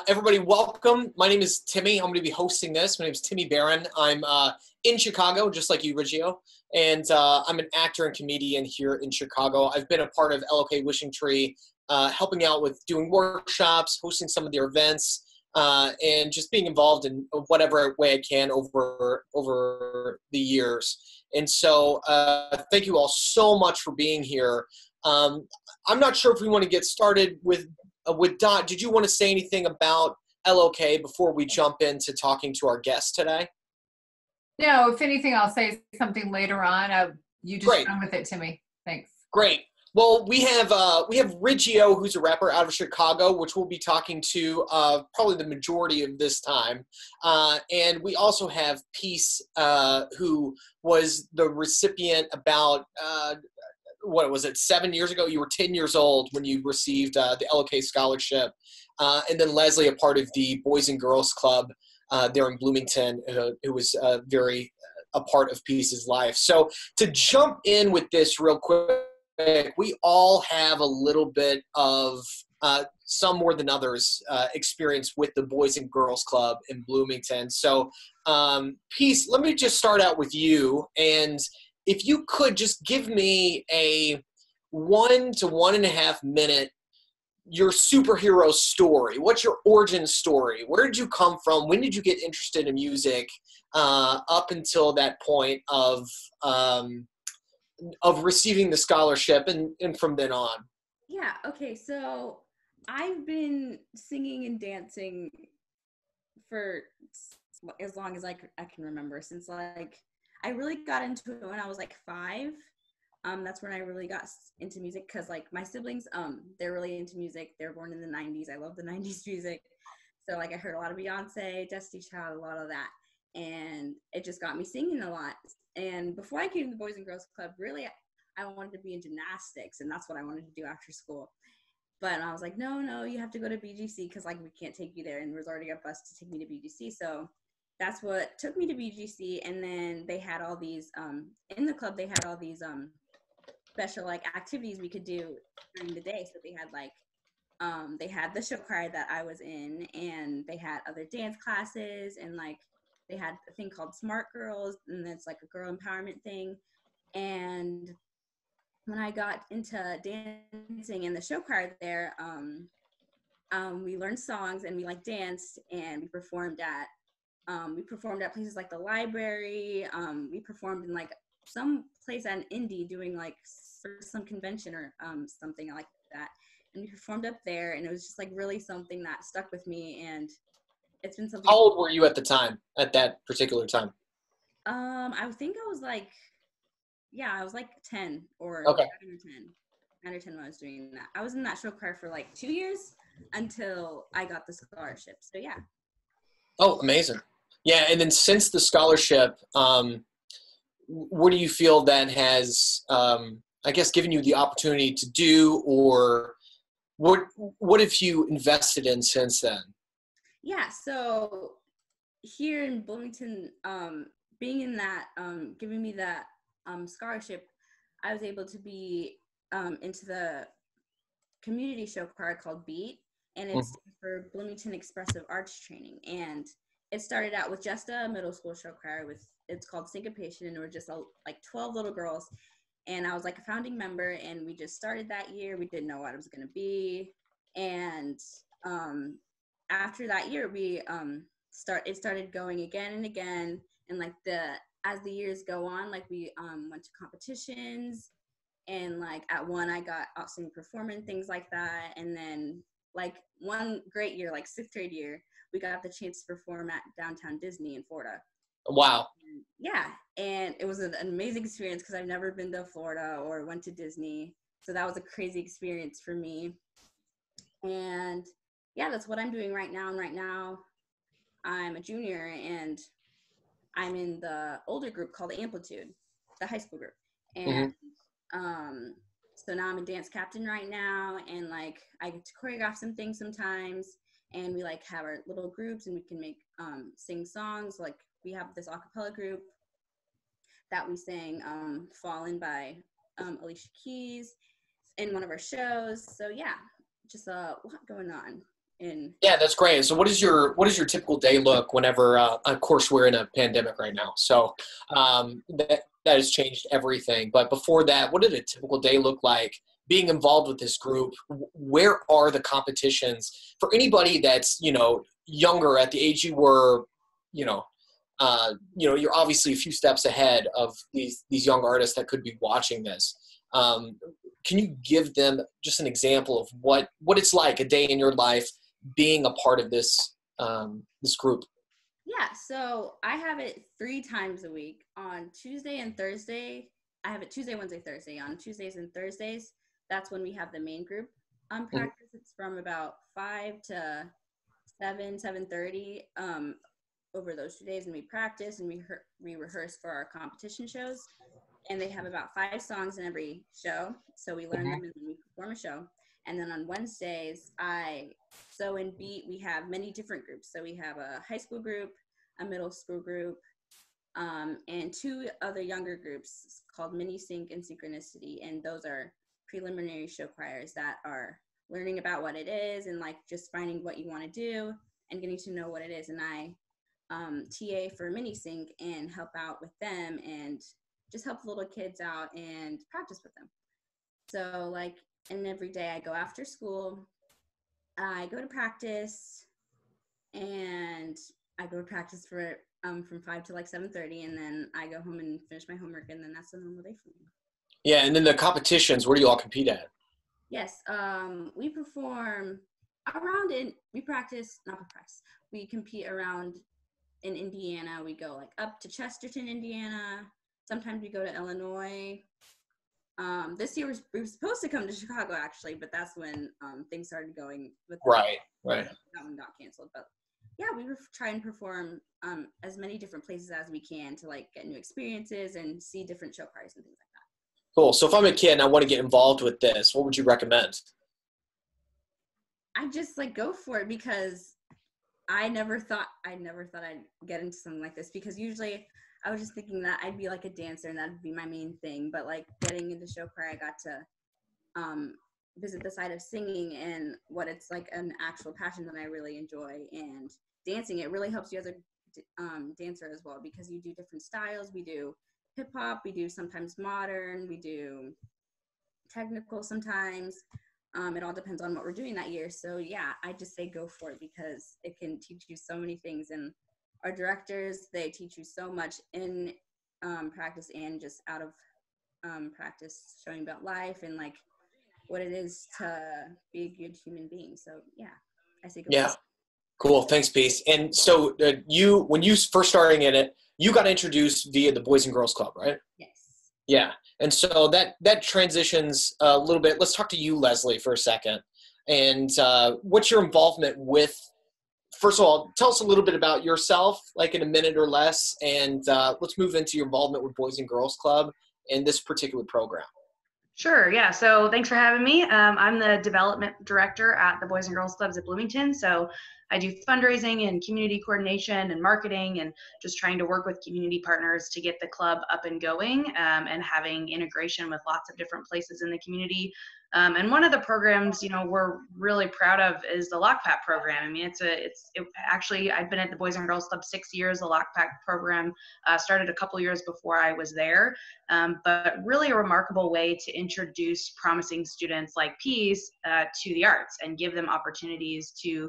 Everybody, welcome. My name is Timmy. I'm going to be hosting this. My name is Timmy Barron. I'm in Chicago, just like you, Riggio, and I'm an actor and comedian here in Chicago. I've been a part of LOK Wishing Tree, helping out with doing workshops, hosting some of their events, and just being involved in whatever way I can over the years. And so thank you all so much for being here. I'm not sure if we want to get started with Dot. Did you want to say anything about LOK before we jump into talking to our guest today? No, if anything, I'll say something later on. You just Great. run with it, Timmy. Thanks. Great. Well, we have Riggio, who's a rapper out of Chicago, which we'll be talking to probably the majority of this time. And we also have Peace, who was the recipient about what was it, 7 years ago? You were 10 years old when you received the LOK scholarship. And then Leslie, a part of the Boys and Girls Club there in Bloomington, who was very a part of Peace's life. So to jump in with this real quick, we all have a little bit of, some more than others, experience with the Boys and Girls Club in Bloomington. So Peace, let me just start out with you, and if you could just give me a 1 to 1.5 minute, your superhero story. What's your origin story? Where did you come from? When did you get interested in music up until that point of receiving the scholarship and from then on? Yeah, okay, so I've been singing and dancing for as long as I can remember, since I really got into it when I was 5. That's when I really got into music, because my siblings, they're really into music. They were born in the 90s. I love the 90s music. So I heard a lot of Beyonce, Destiny Child, a lot of that. And it just got me singing a lot. And before I came to the Boys and Girls Club, really, I wanted to be in gymnastics, and that's what I wanted to do after school. But I was like, no, you have to go to BGC, because we can't take you there. And there's already a bus to take me to BGC. So that's what took me to BGC. And then they had all these, in the club, they had all these special activities we could do during the day. So they had the show choir that I was in, and they had other dance classes, and they had a thing called Smart Girls, and that's a girl empowerment thing. And when I got into dancing in the show choir there, we learned songs, and we danced, and we performed at places like the library. We performed in some place at an indie doing for some convention or something like that. And we performed up there, and it was just really something that stuck with me, and it's been something. How old were you at the time, at that particular time? I think I was I was 10 or okay. 9 or 10 when I was doing that. I was in that show choir for 2 years until I got the scholarship. So yeah. Oh, amazing. Yeah, and then since the scholarship, what do you feel that has, I guess, given you the opportunity to do, or what have you invested in since then? Yeah, so here in Bloomington, being in that, giving me that scholarship, I was able to be into the community show choir called BEAT, and it's for Bloomington Expressive Arts Training. And it started out with just a middle school show choir it's called Syncopation, and we're just 12 little girls. And I was a founding member, and we just started that year. We didn't know what it was going to be. And after that year, we it started going again and again. And as the years go on, we went to competitions, and at one I got outstanding performer and things like that. And then one great year, 6th grade year, we got the chance to perform at Downtown Disney in Florida. Wow. Yeah, and it was an amazing experience, because I've never been to Florida or went to Disney. So that was a crazy experience for me. And yeah, that's what I'm doing right now. And right now I'm a junior, and I'm in the older group called Amplitude, the high school group. And so now I'm a dance captain right now, and I get to choreograph some things sometimes, and we have our little groups, and we can make sing songs. We have this a cappella group that we sang Fallen by Alicia Keys in one of our shows. So yeah, just a lot going on in. Yeah, that's great. So what is your typical day look whenever, of course, we're in a pandemic right now. So that has changed everything. But before that, what did a typical day look like being involved with this group? Where are the competitions for anybody that's, younger at the age you were, you're obviously a few steps ahead of these young artists that could be watching this. Can you give them just an example of what it's like a day in your life being a part of this this group? Yeah, so I have it 3 times a week. On Tuesday and Thursday, I have it Tuesday, Wednesday, Thursday. On Tuesdays and Thursdays, that's when we have the main group practice. It's from about 5 to 7:30 over those 2 days, and we practice and we rehearse for our competition shows. And they have about 5 songs in every show, so we learn them and then we perform a show. And then on Wednesdays, in Beat, we have many different groups. So we have a high school group, a middle school group, and 2 other younger groups called Mini Sync and Synchronicity. And those are preliminary show choirs that are learning about what it is and like just finding what you want to do and getting to know what it is. And I TA for Mini Sync and help out with them and just help the little kids out and practice with them. So and every day I go after school, I go to practice, and I go to practice for from 5 to 7:30, and then I go home and finish my homework, and then that's a normal day for me. Yeah, and then the competitions, where do you all compete at? Yes, we perform we compete around in Indiana. We go up to Chesterton, Indiana. Sometimes we go to Illinois. This year we were supposed to come to Chicago actually, but that's when things started going with right. That one got canceled. But yeah, we try and perform as many different places as we can to get new experiences and see different show choirs and things like that. Cool. So if I'm a kid and I want to get involved with this, what would you recommend? I just go for it, because I never thought I'd get into something like this, because usually I was just thinking that I'd be a dancer and that'd be my main thing. But getting into show choir, I got to visit the side of singing and what it's an actual passion that I really enjoy. And dancing, it really helps you as a dancer as well, because you do different styles. We do hip hop, we do sometimes modern, we do technical sometimes. It all depends on what we're doing that year. So yeah, I just say go for it, because it can teach you so many things. And our directors, they teach you so much in practice and just out of practice, showing about life and what it is to be a good human being. So yeah, I say go. Yeah, cool. Thanks, Peace. And so when you first starting in it, you got introduced via the Boys and Girls Club, right? Yes. Yeah, and so that transitions a little bit. Let's talk to you, Leslie, for a second. And what's your involvement with? First of all, tell us a little bit about yourself, in a minute or less, and let's move into your involvement with Boys and Girls Club and this particular program. Sure, yeah. So thanks for having me. I'm the development director at the Boys and Girls Clubs at Bloomington. So I do fundraising and community coordination and marketing, and just trying to work with community partners to get the club up and going, and having integration with lots of different places in the community. And one of the programs, we're really proud of is the LOCPAP program. I mean, actually, I've been at the Boys and Girls Club 6 years. The LOCPAP program started a couple years before I was there, but really a remarkable way to introduce promising students like Peace to the arts and give them opportunities to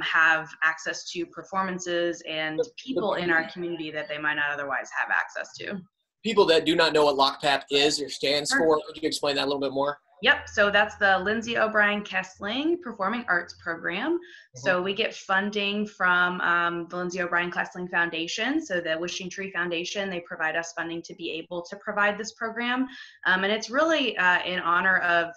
have access to performances and people in our community that they might not otherwise have access to. People that do not know what LOCPAP is or stands for, could you explain that a little bit more? Yep, so that's the Lindsay O'Brien Kessling Performing Arts Program. So we get funding from the Lindsay O'Brien Kessling Foundation. So the Wishing Tree Foundation, they provide us funding to be able to provide this program. And it's really in honor of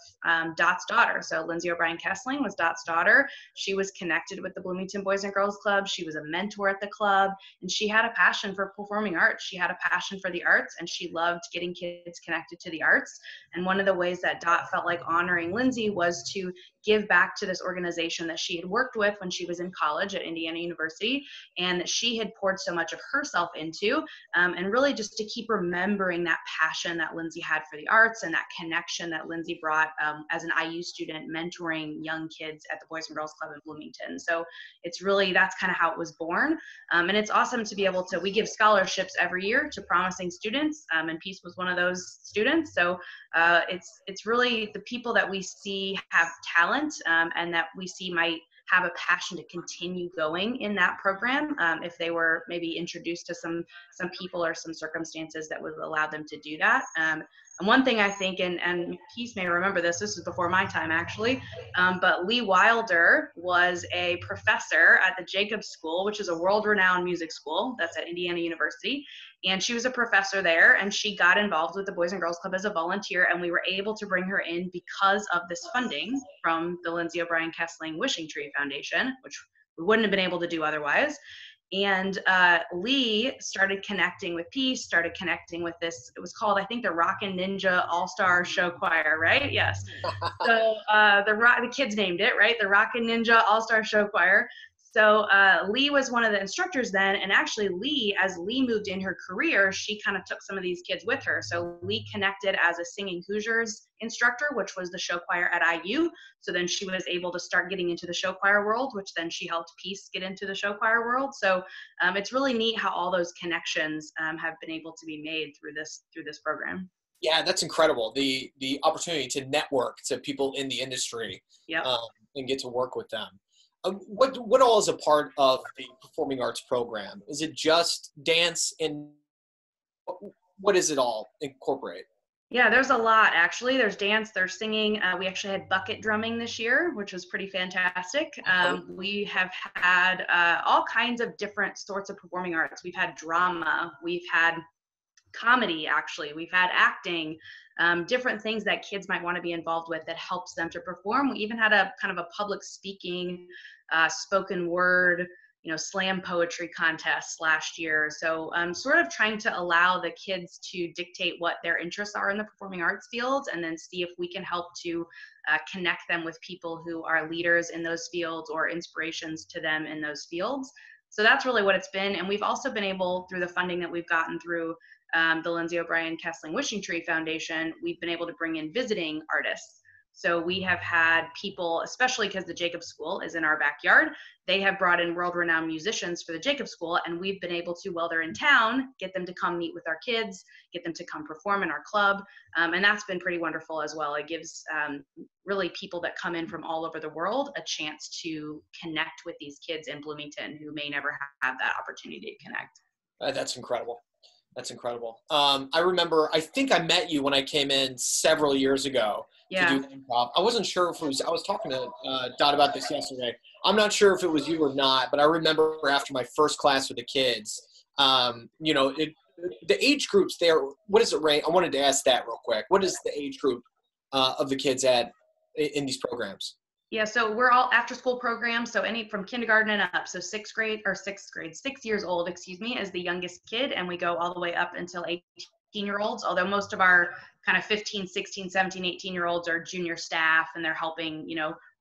Dot's daughter. So Lindsay O'Brien Kessling was Dot's daughter. She was connected with the Bloomington Boys and Girls Club. She was a mentor at the club, and she had a passion for performing arts. She had a passion for the arts, and she loved getting kids connected to the arts. And one of the ways that Dot felt like honoring Lindsay was to give back to this organization that she had worked with when she was in college at Indiana University, and that she had poured so much of herself into, and really just to keep remembering that passion that Lindsay had for the arts and that connection that Lindsay brought as an IU student mentoring young kids at the Boys and Girls Club in Bloomington. So it's really, that's kind of how it was born. And it's awesome to be able to, we give scholarships every year to promising students, and Peace was one of those students. So it's really the people that we see have talent, and that we see might have a passion to continue going in that program, if they were maybe introduced to some people or some circumstances that would allow them to do that. And one thing I think, and Peace may remember this is before my time actually, but Lee Wilder was a professor at the Jacobs School, which is a world-renowned music school that's at Indiana University. And she was a professor there, and she got involved with the Boys and Girls Club as a volunteer, and we were able to bring her in because of this funding from the Lindsay O'Brien Kessling Wishing Tree Foundation, which we wouldn't have been able to do otherwise. And Lee started connecting with Peace, started connecting with this, it was called, I think, the Rockin' Ninja All-Star Show Choir, right? Yes. So the kids named it, right? The Rockin' Ninja All-Star Show Choir. So Lee was one of the instructors then, and actually Lee, as Lee moved in her career, she kind of took some of these kids with her. So Lee connected as a Singing Hoosiers instructor, which was the show choir at IU. So then she was able to start getting into the show choir world, which then she helped Peace get into the show choir world. So it's really neat how all those connections have been able to be made through this program. Yeah, that's incredible. The opportunity to network to people in the industry, Yep. And get to work with them. What all is a part of the performing arts program? Is it just dance, and what does it all incorporate? Yeah, there's a lot actually. There's dance, there's singing. We actually had bucket drumming this year, which was pretty fantastic. We have had all kinds of different sorts of performing arts. We've had drama, we've had comedy, actually, we've had acting, different things that kids might want to be involved with that helps them to perform. We even had a kind of a public speaking, spoken word, slam poetry contest last year. So sort of trying to allow the kids to dictate what their interests are in the performing arts fields, and then see if we can help to connect them with people who are leaders in those fields or inspirations to them in those fields. So that's really what it's been. And we've also been able, through the funding that we've gotten through the Lindsay O'Brien Kessling Wishing Tree Foundation, we've been able to bring in visiting artists. So we have had people, especially because the Jacobs School is in our backyard, they have brought in world-renowned musicians for the Jacobs School, and we've been able to, while they're in town, get them to come meet with our kids, get them to come perform in our club, and that's been pretty wonderful as well. It gives really people that come in from all over the world a chance to connect with these kids in Bloomington who may never have that opportunity to connect. That's incredible. That's incredible. I remember, I think I met you when I came in several years ago to do improv. I wasn't sure if it was, I was talking to Dot about this yesterday. I'm not sure if it was you or not, but I remember after my first class with the kids, the age groups there, what is it, Ray? I wanted to ask that real quick. What is the age group of the kids in these programs? Yeah, so we're all after school programs, so any from kindergarten and up. So 6 years old, is the youngest kid, and we go all the way up until 18-year-olds, although most of our kind of 15, 16, 17, 18-year-olds are junior staff, and they're helping,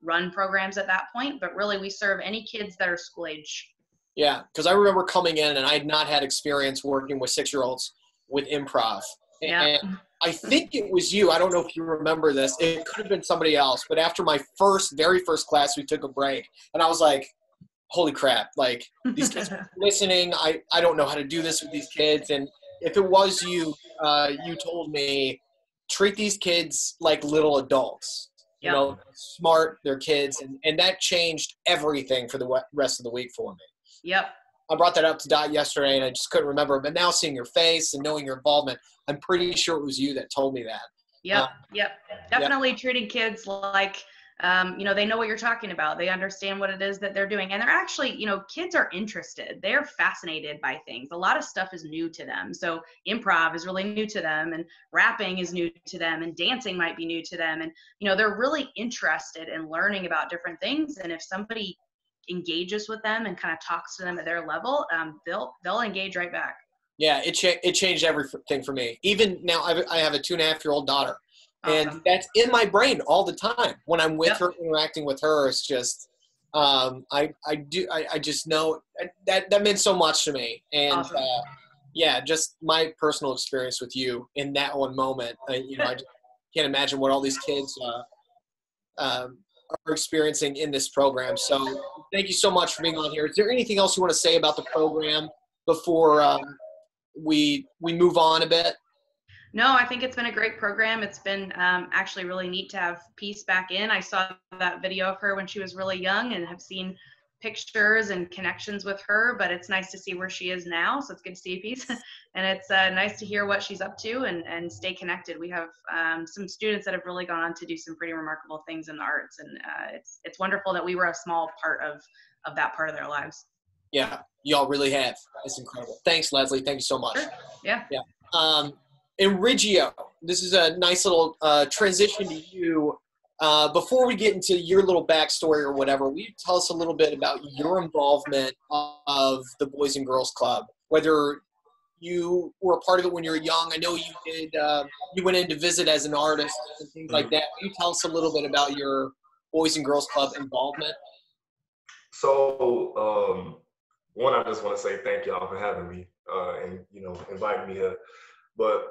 run programs at that point. But really, we serve any kids that are school age. Yeah, because I remember coming in, and I had not had experience working with 6-year-olds with improv. Yeah. And I think it was you. I don't know if you remember this. It could have been somebody else. But after my very first class, we took a break. And I was like, holy crap. Like, these kids are listening. I don't know how to do this with these kids. And if it was you, you told me, treat these kids like little adults. Yep. Smart, they're kids. And that changed everything for the rest of the week for me. Yep. I brought that up to Dot yesterday, and I just couldn't remember. But now seeing your face and knowing your involvement, I'm pretty sure it was you that told me that. Yep. Definitely treating kids like, they know what you're talking about. They understand what it is that they're doing. And they're actually, kids are interested. They're fascinated by things. A lot of stuff is new to them. So improv is really new to them, and rapping is new to them, and dancing might be new to them. And, they're really interested in learning about different things. And if somebody engages with them and kind of talks to them at their level, they'll engage right back. Yeah, it changed everything for me. Even now, I have a 2.5-year-old daughter. And Awesome. that's in my brain all the time when I'm with Yep. her, interacting with her. It's just, I just know that meant so much to me. And Awesome. yeah, just my personal experience with you in that one moment. You know, I just can't imagine what all these kids are experiencing in this program. So thank you so much for being on here. Is there anything else you want to say about the program before we move on a bit? No, I think it's been a great program. It's been actually really neat to have Peace back in. I saw that video of her when she was really young and have seen pictures and connections with her, but it's nice to see where she is now. So it's good to see you, Peace. And it's nice to hear what she's up to and stay connected. We have some students that have really gone on to do some pretty remarkable things in the arts. And it's wonderful that we were a small part of that part of their lives. Yeah, y'all really have. It's incredible. Thanks, Leslie. Thank you so much. Sure. Yeah. Yeah. And Riggio, this is a nice little transition to you. Before we get into your little backstory or whatever, will you tell us a little bit about your involvement of the Boys and Girls Club? Whether you were a part of it when you were young, I know you did. You went in to visit as an artist and things like that. Will you tell us a little bit about your Boys and Girls Club involvement? So, one, I just want to say thank y'all for having me and inviting me here. But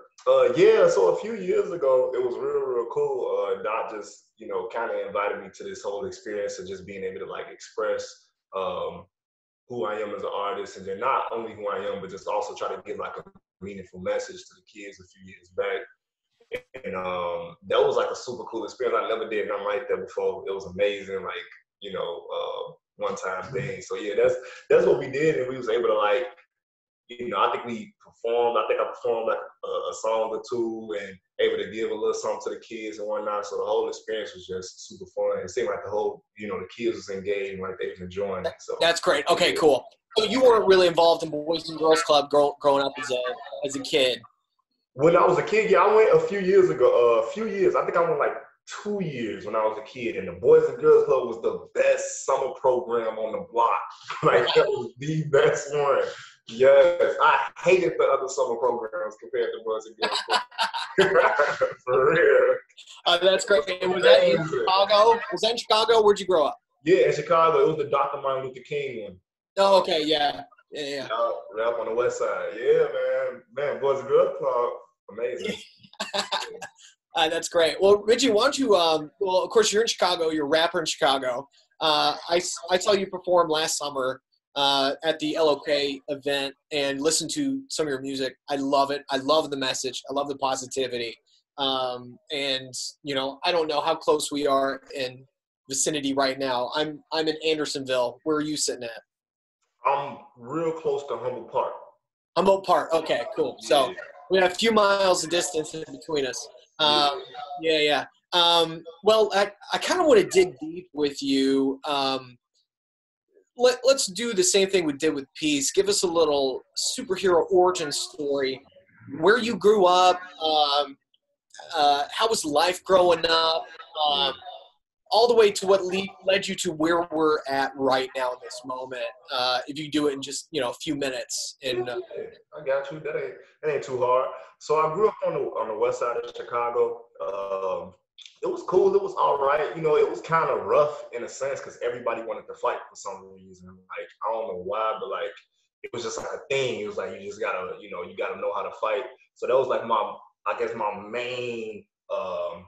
yeah, so a few years ago, it was real cool. Doc just, kind of invited me to this whole experience of just being able to like express who I am as an artist, and then not only who I am, but just also try to give like a meaningful message to the kids a few years back. And that was like a super cool experience. I never did nothing like that before. It was amazing, like, one-time thing. So yeah, that's what we did, and we was able to like, I think we performed. I think I performed like a song or two, and able to give a little something to the kids and whatnot. So the whole experience was just super fun. It seemed like the whole, the kids was engaged, like they was enjoying it. So That's great. Okay, cool. So you weren't really involved in Boys and Girls Club growing up as a kid. When I was a kid, yeah, I went a few years ago. I think I went like 2 years when I was a kid, and the Boys and Girls Club was the best summer program on the block. Like that was the best one. Yes, I hated the other summer programs compared to Boys and Girls Club. For real. That's great. And was that in Chicago? Was that in Chicago? Where'd you grow up? Yeah, in Chicago. It was the Dr. Martin Luther King one. Oh, okay, yeah. Right up on the west side. Yeah, man, Boys and Girls Club, amazing. That's great. Well, Richie, why don't you? Well, of course, you're in Chicago. You're a rapper in Chicago. I saw you perform last summer at the LOK event and listened to some of your music. I love it. I love the message. I love the positivity. And I don't know how close we are in vicinity right now. I'm in Andersonville. Where are you sitting at? I'm real close to Humboldt Park. Humboldt Park. Okay, cool. So we have a few miles of distance in between us. Yeah. Well, I kind of want to dig deep with you. Let's do the same thing we did with Peace. Give us a little superhero origin story. Where you grew up. How was life growing up? All the way to what led you to where we're at right now in this moment. If you do it in just a few minutes. And I got you. That ain't too hard. So I grew up on the west side of Chicago. It was cool. It was all right. It was kind of rough in a sense because everybody wanted to fight for some reason. Like I don't know why, but like it was just like a thing. It was like you just gotta you gotta know how to fight. So that was like my main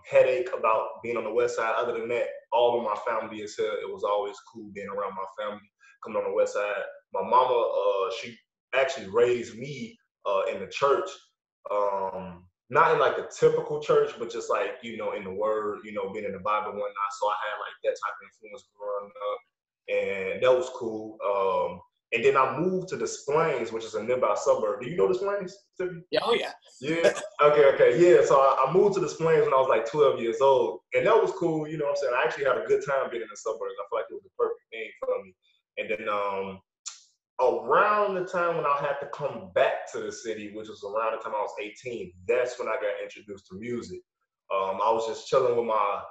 headache about being on the west side. Other than that, all of my family is here. It was always cool being around my family, coming on the west side. My mama, she actually raised me in the church, not in like the typical church, but just like, in the word, being in the Bible and whatnot. So I had like that type of influence growing up, and that was cool. And then I moved to Des Plaines, which is a nearby suburb. Do you know Des Plaines, Tiffany? yeah, oh yeah. Yeah. Okay. Yeah. So I moved to Des Plaines when I was like 12 years old, and that was cool. You know what I'm saying? I actually had a good time being in the suburbs. I feel like it was the perfect thing for me. And then around the time when I had to come back to the city, which was around the time I was 18, that's when I got introduced to music. I was just chilling with my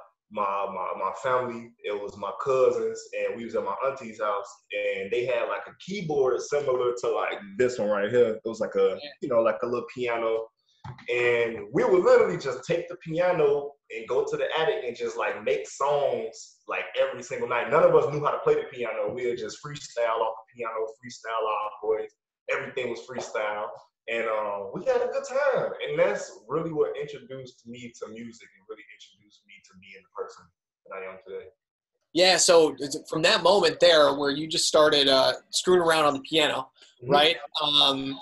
family. It was my cousins, and we was at my auntie's house, and they had like a keyboard similar to like this one right here. It was like a like a little piano, And we would literally just take the piano and go to the attic and just like make songs like every single night. None of us knew how to play the piano. We would just freestyle off the piano, freestyle our voice. Everything was freestyle. And we had a good time. And that's really what introduced me to music and really introduced me to being the person that I am today. Yeah, so from that moment there where you just started screwing around on the piano, right?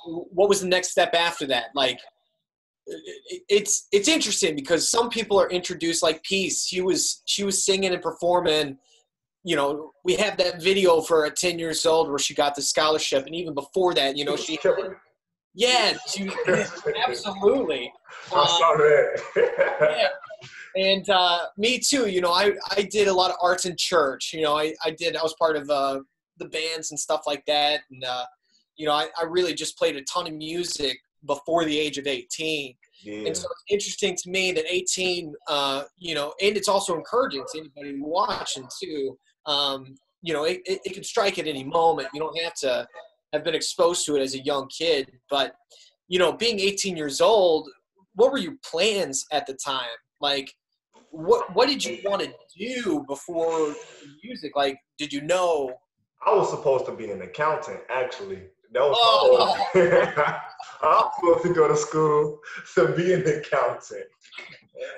What was the next step after that? Like, it's interesting because some people are introduced like Peace. She was singing and performing. You know, we have that video for at 10 years old where she got the scholarship, and even before that, you know, she absolutely. I saw that. Yeah. And me too, you know, I did a lot of arts in church. You know, I was part of the bands and stuff like that. And, you know, I really just played a ton of music before the age of 18. Yeah. And so it's interesting to me that 18, you know, and it's also encouraging to anybody watching too. You know, it can strike at any moment. You don't have to have been exposed to it as a young kid. But, you know, being 18 years old, what were your plans at the time? Like, what did you want to do before music? Like, did you know? I was supposed to be an accountant, actually. That was I was supposed to go to school to be an accountant.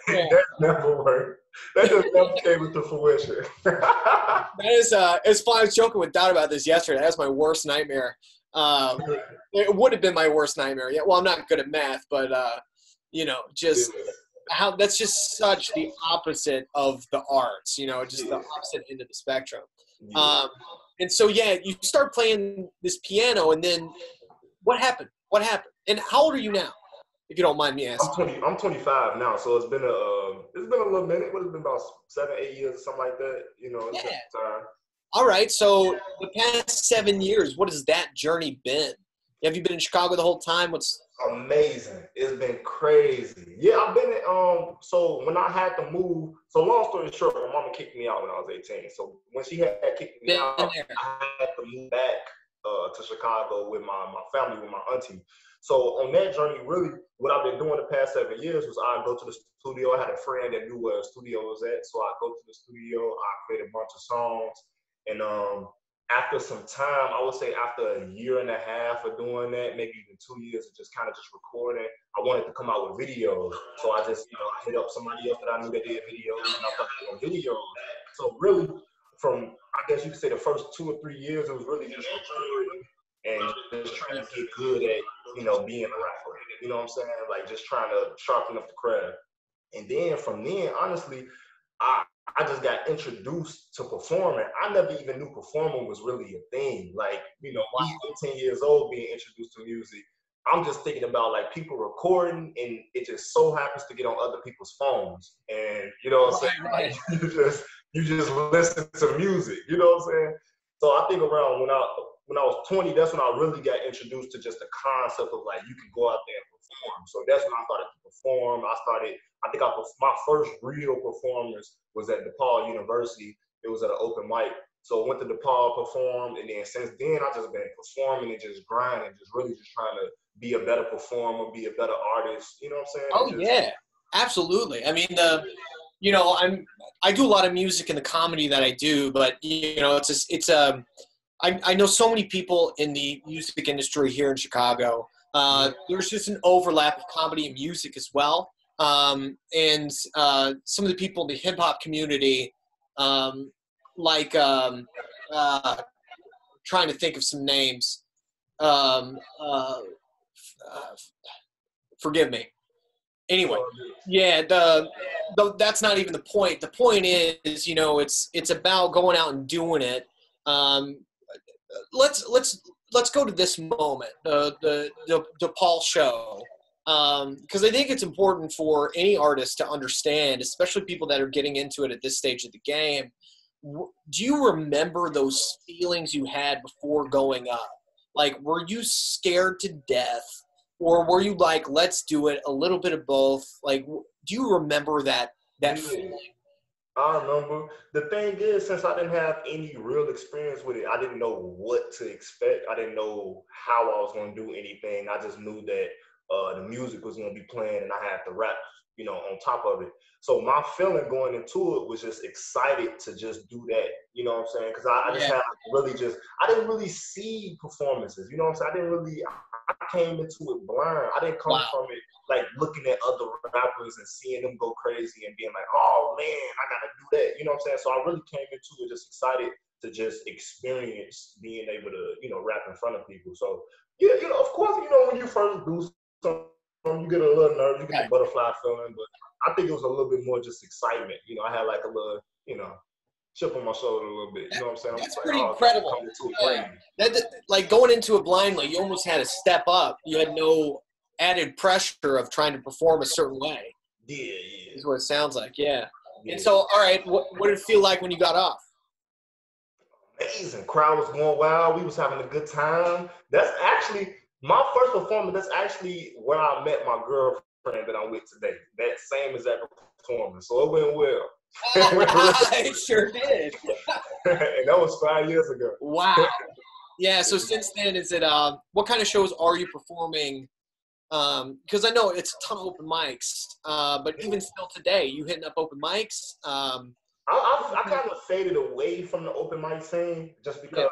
Yeah. That never worked. That just never came into fruition. That is, it's fun. I was joking with Dot about this yesterday. That's my worst nightmare. It would have been my worst nightmare. Yeah, well, I'm not good at math, but you know, just how that's just such the opposite of the arts. You know, just the opposite end of the spectrum. Yeah. And so, yeah, you start playing this piano, and then what happened? What happened? And how old are you now, if you don't mind me asking? I'm 25 now, so it's been a little minute. What has it been, about 7-8 years or something like that? You know, it's been time. All right. So the past 7 years, what has that journey been? Have you been in Chicago the whole time? What's amazing? It's been crazy. Yeah, I've been. So when I had to move, so long story short, my mama kicked me out when I was 18. So when she had kicked me out, I had to move back to Chicago with my family, with my auntie. So on that journey, really, what I've been doing the past 7 years was I go to the studio. I had a friend that knew where a studio was at, so I go to the studio. I create a bunch of songs, and after some time, I would say after a year and a half of doing that, maybe even 2 years of just kind of just recording, I wanted to come out with videos. So I just, I hit up somebody else that I knew that did videos, and I started doing videos. So really, from, I guess you could say the first 2 or 3 years, it was really just recording and just trying to get good at, being a rapper. You know what I'm saying? Like just trying to sharpen up the craft. And then from then, honestly, I just got introduced to performing. I never even knew performing was really a thing. Like, me 18 years old being introduced to music, I'm just thinking about like people recording and it just so happens to get on other people's phones. And you know what I'm saying? Right. Like, you just listen to music, you know what I'm saying? So I think around when I was 20, that's when I really got introduced to just the concept of like, you can go out there and perform. So that's when I started to perform. My first real performance was at DePaul University. It was at an open mic. So I went to DePaul, performed, and then since then I just been performing and just grinding, just really just trying to be a better performer, be a better artist. You know what I'm saying? Yeah, absolutely. I mean, I do a lot of music in the comedy that I do, but I know so many people in the music industry here in Chicago. There's just an overlap of comedy and music as well. And some of the people in the hip hop community, trying to think of some names. Forgive me. Anyway, yeah, that's not even the point. The point is, it's about going out and doing it. Let's go to this moment, the DePaul show, because I think it's important for any artist to understand, especially people that are getting into it at this stage of the game. Do you remember those feelings you had before going up? Like, were you scared to death, or were you like, let's do it, a little bit of both? Like, do you remember that feeling? I remember. The thing is, since I didn't have any real experience with it, I didn't know what to expect. I didn't know how I was going to do anything. I just knew that The music was gonna be playing, and I had to rap, you know, on top of it. So my feeling going into it was just excited to just do that. You know what I'm saying? Because I just Yeah. had really just, I didn't really see performances. You know what I'm saying? I came into it blind. I didn't come Wow. from it like looking at other rappers and seeing them go crazy and being like, oh man, I gotta do that. You know what I'm saying? So I really came into it just excited to just experience being able to, you know, rap in front of people. So yeah, you know, of course, you know, when you first do something, you get a little nervous, you get the butterfly feeling, but I think it was a little bit more just excitement. You know, I had like a little, you know, chip on my shoulder a little bit. You know what I'm saying? That's like, pretty oh, incredible. coming to it That, like going into it blindly, you almost had to step up. You had no added pressure of trying to perform a certain way. Yeah. Is what it sounds like. Yeah. And so, all right, what did it feel like when you got off? Amazing. Crowd was going wild. We was having a good time. That's actually my first performance. That's actually where I met my girlfriend that I'm with today. That same exact performance. So it went well. It sure did. And that was 5 years ago. Wow. Yeah. So since then, is it what kind of shows are you performing? Because I know it's a ton of open mics, but even still today, you hitting up open mics. I kind of faded away from the open mic scene just because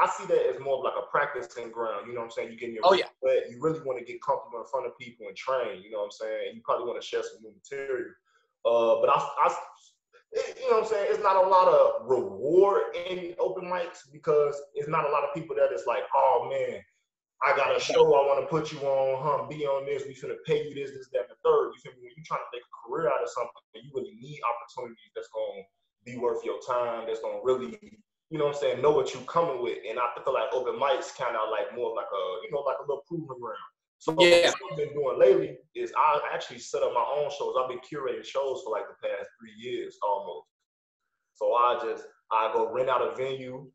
I see that as more of like a practicing ground. You know what I'm saying? You get in your but you really want to get comfortable in front of people and train. You know what I'm saying? You probably want to share some new material. But you know what I'm saying? It's not a lot of reward in open mics because it's not a lot of people that is like, oh man, I got a show I want to put you on, be on this, we finna pay you this, that, and the third. You feel me? When you're trying to make a career out of something, you really need opportunities that's going to be worth your time, that's going to really, you know what I'm saying, know what you're coming with. And I feel like open mics kind of like more like a, you know, like a little proving ground. So what I've been doing lately is I actually set up my own shows. I've been curating shows for like the past 3 years almost. So I go rent out a venue,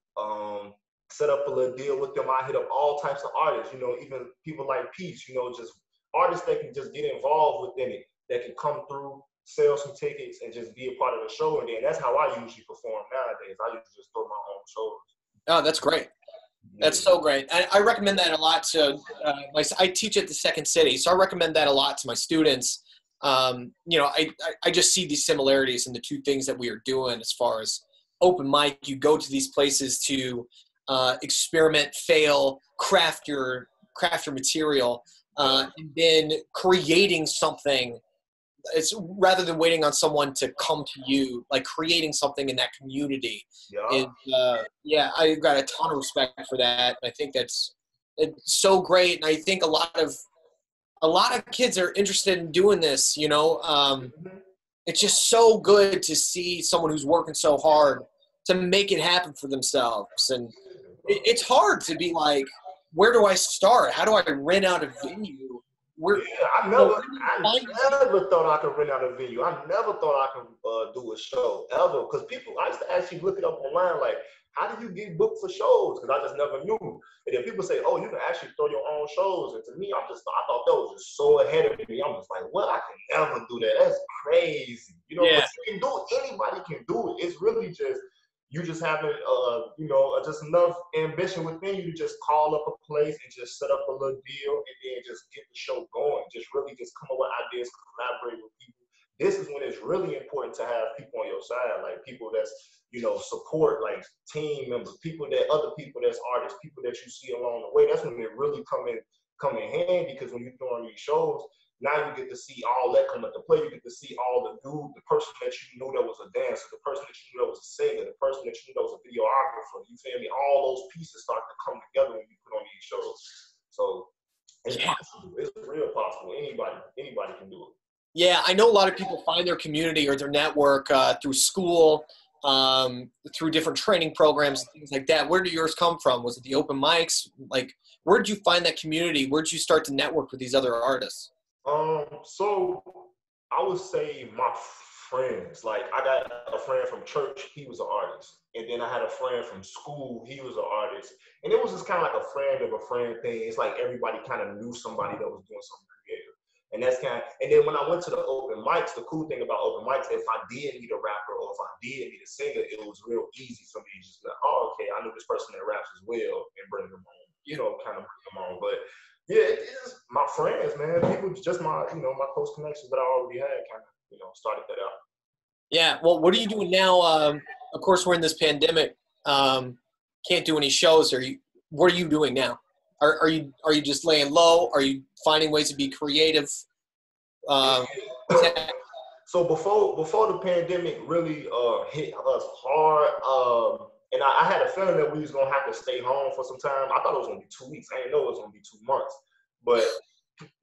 set up a little deal with them. I hit up all types of artists, you know, even people like Peace, you know, just artists that can just get involved within it, that can come through, sell some tickets, and just be a part of the show. And then that's how I usually perform nowadays. I usually just throw my own shows. Oh, that's great. That's so great. I recommend that a lot to I teach at the Second City, so I recommend that a lot to my students. You know, I just see these similarities in the two things that we are doing as far as open mic. You go to these places to experiment, fail, craft your material, and then creating something. It's rather than waiting on someone to come to you, like creating something in that community. I got a ton of respect for that. I think it's so great, and I think a lot of kids are interested in doing this. You know, it's just so good to see someone who's working so hard to make it happen for themselves. And it's hard to be like, where do I start? How do I rent out a venue? I never thought I could rent out a venue. I never thought I could do a show ever. Because I used to actually look it up online, like, how do you get booked for shows? Because I just never knew. And then people say, oh, you can actually throw your own shows. And to me, I thought that was just so ahead of me. I'm just like, well, I can never do that. That's crazy. You know, but you can do it. Anybody can do it. It's really just, you just having, you know, just enough ambition within you to just call up a place and just set up a little deal and then just get the show going. Just really just come up with ideas, collaborate with people. This is when it's really important to have people on your side, like people that's, you know, support, like team members, other people that's artists, people that you see along the way. That's when it really come in handy, because when you're doing these shows, now you get to see all that come into play. You get to see all the person that you knew that was a dancer, the person that you knew that was a singer, the person that you knew that was a videographer. You feel me? All those pieces start to come together when you put on these shows. So it's possible. It's real possible. Anybody can do it. Yeah, I know a lot of people find their community or their network through school, through different training programs, things like that. Where did yours come from? Was it the open mics? Like, where did you find that community? Where did you start to network with these other artists? So I would say my friends. Like, I got a friend from church, he was an artist. And then I had a friend from school, he was an artist. And it was just kind of like a friend of a friend thing. It's like everybody kind of knew somebody that was doing something creative. And and then when I went to the open mics, the cool thing about open mics, if I did meet a rapper or if I did meet a singer, it was real easy for me to just be like, oh, okay, I know this person that raps as well, and bring them on, you know, kind of bring them on. But yeah, it is my friends. man. People just my my close connections that I already had kind of started that out. Yeah. Well, what are you doing now? Of course, we're in this pandemic. Can't do any shows. What are you doing now? Are you just laying low? Are you finding ways to be creative? So before the pandemic really hit us hard, and I had a feeling that we was gonna have to stay home for some time. I thought it was gonna be 2 weeks. I didn't know it was gonna be 2 months. But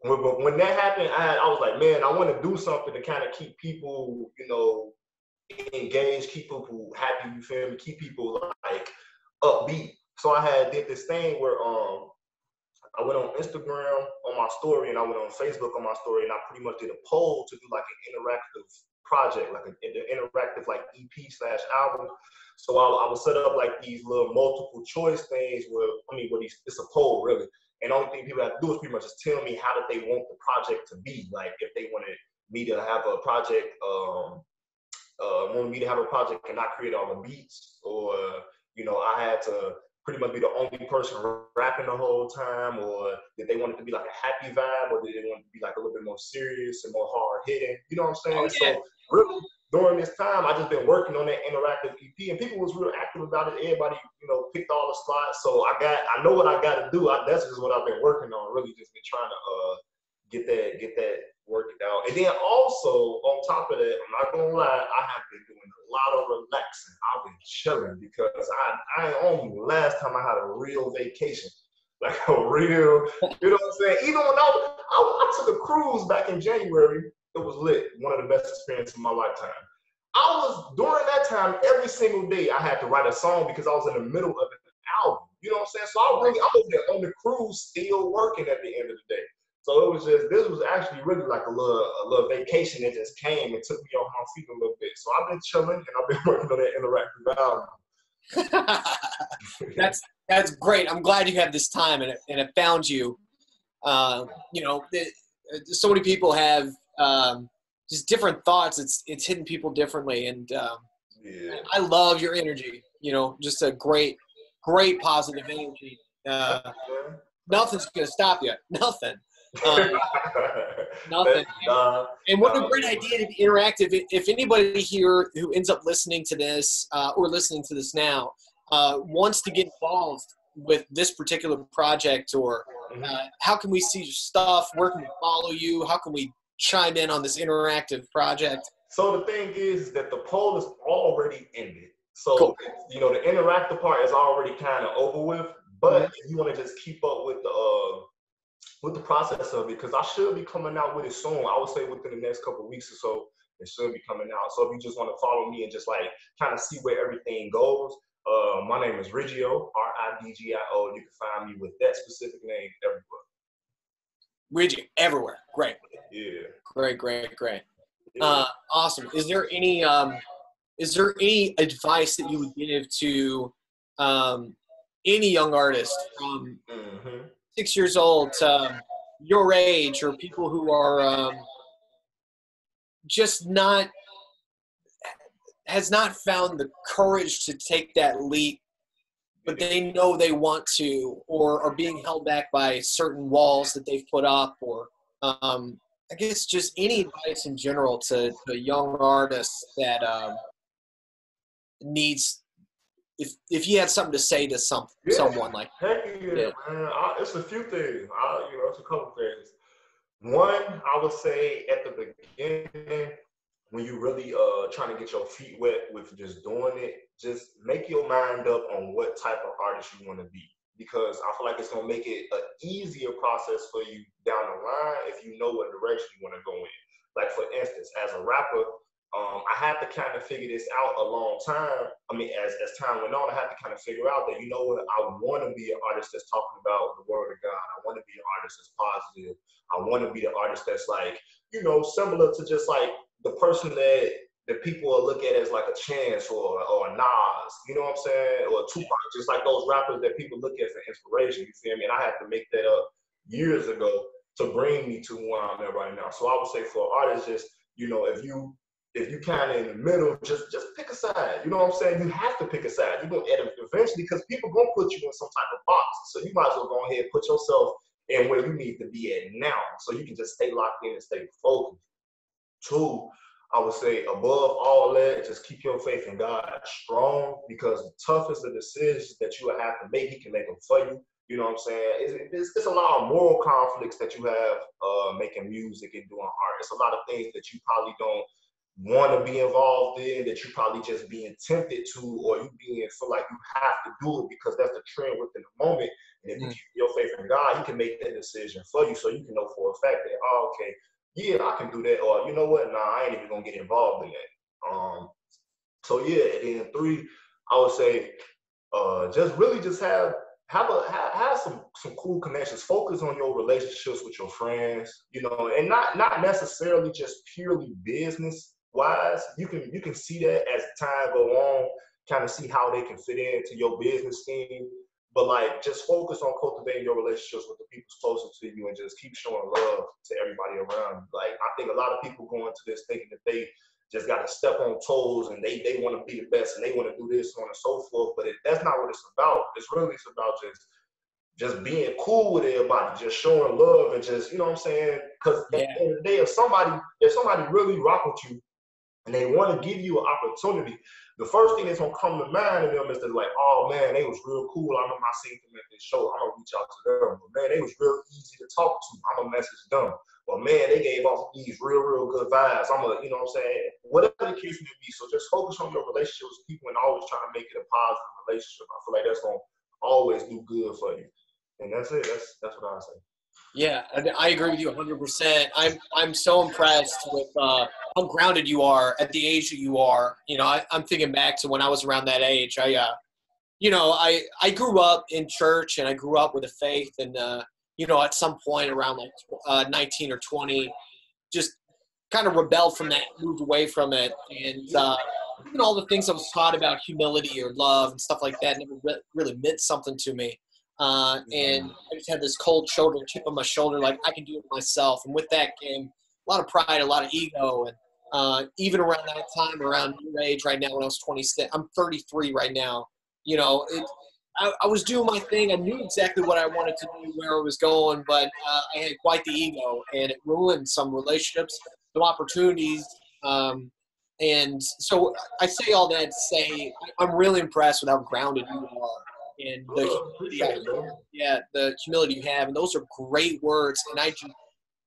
when that happened, I was like, man, I want to do something to kind of keep people, engaged, keep people happy. You feel me? Keep people like upbeat. So I did this thing where I went on Instagram on my story and I went on Facebook on my story and I pretty much did a poll to do like an interactive project, like an interactive like EP/album. So I would set up like these little multiple choice things it's a poll really. And the only thing people have to do is pretty much just tell me how did they want the project to be. Like if they wanted me to have a project, and not create all the beats, or I had to pretty much be the only person rapping the whole time, or did they want it to be like a happy vibe, or did they want it to be like a little bit more serious and more hard hitting? You know what I'm saying? Oh, yeah. So really during this time, I just been working on that interactive EP, and people was real active about it. Everybody, picked all the slots. So I know what I got to do. That's just what I've been working on. Really, just been trying to get that worked out. And then also on top of that, I'm not gonna lie, I have been doing a lot of relaxing. I've been chilling because I ain't on you. Last time I had a real vacation, like a real, you know what I'm saying? Even when I took a cruise back in January, it was lit. One of the best experiences of my lifetime. During that time, every single day I had to write a song because I was in the middle of an album. You know what I'm saying? So I was there on the cruise still working at the end of the day. So this was actually really like a little vacation that just came and took me off my feet a little bit. So I've been chilling and I've been working on that interactive album. That's great. I'm glad you have this time and it found you. So many people have just different thoughts. It's hitting people differently, and I love your energy. Just a great positive energy. Nothing's gonna stop you. Nothing. Nothing. And what a great idea to be interactive. If anybody here who ends up listening to this or listening to this now wants to get involved with this particular project, or how can we see your stuff? Where can we follow you? How can we chime in on this interactive project? So the thing is that the poll is already ended. So cool. The interactive part is already kind of over with. But if you want to just keep up with the process of it, because I should be coming out with it soon. I would say within the next couple of weeks or so, it should be coming out. So if you just want to follow me and just like kind of see where everything goes, my name is Riggio, Riggio. You can find me with that specific name everywhere. Riggio, everywhere. Great. Yeah. Great. Yeah. Awesome. Is there any advice that you would give to any young artist from 6 years old to your age, or people who are has not found the courage to take that leap, but they know they want to, or are being held back by certain walls that they've put up, or I guess just any advice in general to young artists that needs, if you had something to say to someone like that. Heck yeah, man. It's a few things. It's a couple things. One, I would say at the beginning, when you really trying to get your feet wet with just doing it, just make your mind up on what type of artist you want to be. Because I feel like it's going to make it an easier process for you down the line if you know what direction you want to go in. Like, for instance, as a rapper, I had to kind of figure this out a long time. I mean, as time went on, I had to kind of figure out that, I want to be an artist that's talking about the word of God. I want to be an artist that's positive. I want to be the artist that's like, similar to just like the person that people will look at as like a Chance or a Nas, you know what I'm saying? Or Tupac, just like those rappers that people look at for inspiration, you feel me? And I had to make that up years ago to bring me to where I'm at right now. So I would say for artists, just, if you kind of in the middle, just pick a side. You know what I'm saying? You have to pick a side. You're going to eventually, because people going to put you in some type of box. So you might as well go ahead and put yourself and where you need to be at now. So you can just stay locked in and stay focused. Two, I would say above all that, just keep your faith in God strong, because the toughest of decisions that you will have to make, He can make them for you. You know what I'm saying? It's a lot of moral conflicts that you have making music and doing art. It's a lot of things that you probably don't want to be involved in, that you probably just being tempted to, or you feel like you have to do it because that's the trend within the moment. And if you keep your faith in God, He can make that decision for you, so you can know for a fact that, oh, okay, yeah, I can do that, or you know what, nah, I ain't even gonna get involved in that. So yeah, and then three, I would say, just have some cool connections. Focus on your relationships with your friends, you know, and not necessarily just purely business wise. You can see that as time go on, kind of see how they can fit into your business scheme. But like, just focus on cultivating your relationships with the people closest to you, and just keep showing love to everybody around you. Like, I think a lot of people go into this thinking that they just got to step on toes and they want to be the best and they want to do this, so on and so forth. But that's not what it's about. It's about just being cool with everybody, just showing love, and just, you know what I'm saying? Because at the end of the day, if somebody really rock with you and they want to give you an opportunity, the first thing that's gonna come to mind of them is that, like, oh man, they was real cool. I remember I seen them at this show. I'm gonna reach out to them. But man, they was real easy to talk to. I'm gonna message them. But man, they gave off these real good vibes. You know what I'm saying? Whatever the case may be. So just focus on your relationships with people and always try to make it a positive relationship. I feel like that's gonna always do good for you. And that's it. That's what I say. Yeah, I agree with you 100%. I'm so impressed with how grounded you are at the age that you are. You know, I'm thinking back to when I was around that age. I grew up in church, and I grew up with a faith, and you know, at some point around like 19 or 20, just kind of rebelled from that, moved away from it, and even all the things I was taught about humility or love and stuff like that never really meant something to me. And I just had this cold shoulder, chip on my shoulder, like I can do it myself. And with that came a lot of pride, a lot of ego. And even around that time, around your age right now, when I was 26, I'm 33 right now. You know, I was doing my thing. I knew exactly what I wanted to do, where I was going, but I had quite the ego, and it ruined some relationships, some opportunities. And so I say all that to say I'm really impressed with how grounded you are. And the humility you have, and those are great words, and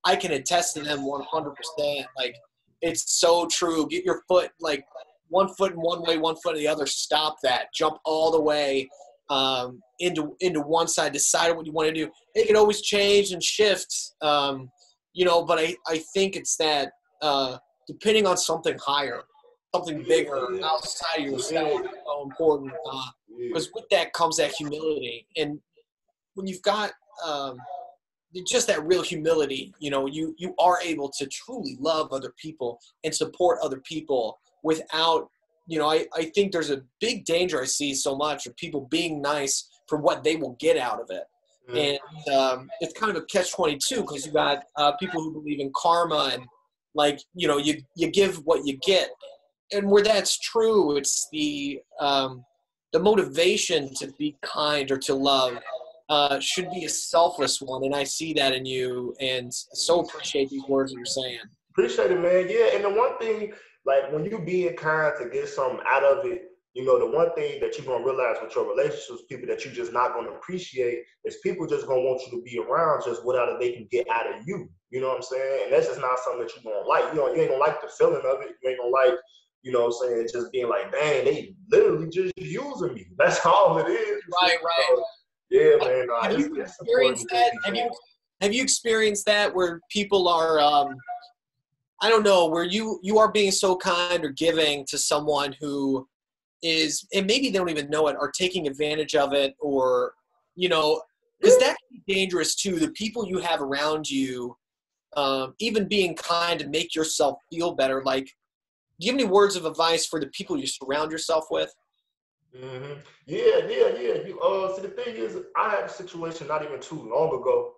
I can attest to them 100%. Like, it's so true. Get your foot, like, one foot in one way, one foot in the other. Stop that. Jump all the way into one side. Decide what you want to do. It can always change and shift, you know. But I think it's that depending on something higher, something bigger outside of yourself, is so important. Because with that comes that humility. And when you've got just that real humility, you know, you are able to truly love other people and support other people without, you know, I think there's a big danger I see so much of people being nice for what they will get out of it. And it's kind of a catch-22, because you got people who believe in karma and, like, you know, you give what you get. And where that's true, it's the motivation to be kind or to love should be a selfless one, and I see that in you, and so appreciate these words that you're saying. Appreciate it, man. Yeah, and the one thing, like, when you being kind to get something out of it, you know, the one thing that you're going to realize with your relationships with people that you're just not going to appreciate is people just going to want you to be around just whatever they can get out of you. You know what I'm saying? And that's just not something that you're going to like. You ain't going to like the feeling of it. You ain't going to like, you know what I'm saying, just being like, dang, they literally just using me. That's all it is. Right. So, yeah, man. Have you experienced that? Have you experienced that where people are, I don't know, where you are being so kind or giving to someone who is, and maybe they don't even know it, are taking advantage of it, or, you know, because that can be dangerous too. The people you have around you, even being kind to make yourself feel better. Like, do you have any words of advice for the people you surround yourself with? Mm-hmm. Yeah. See, the thing is, I had a situation not even too long ago.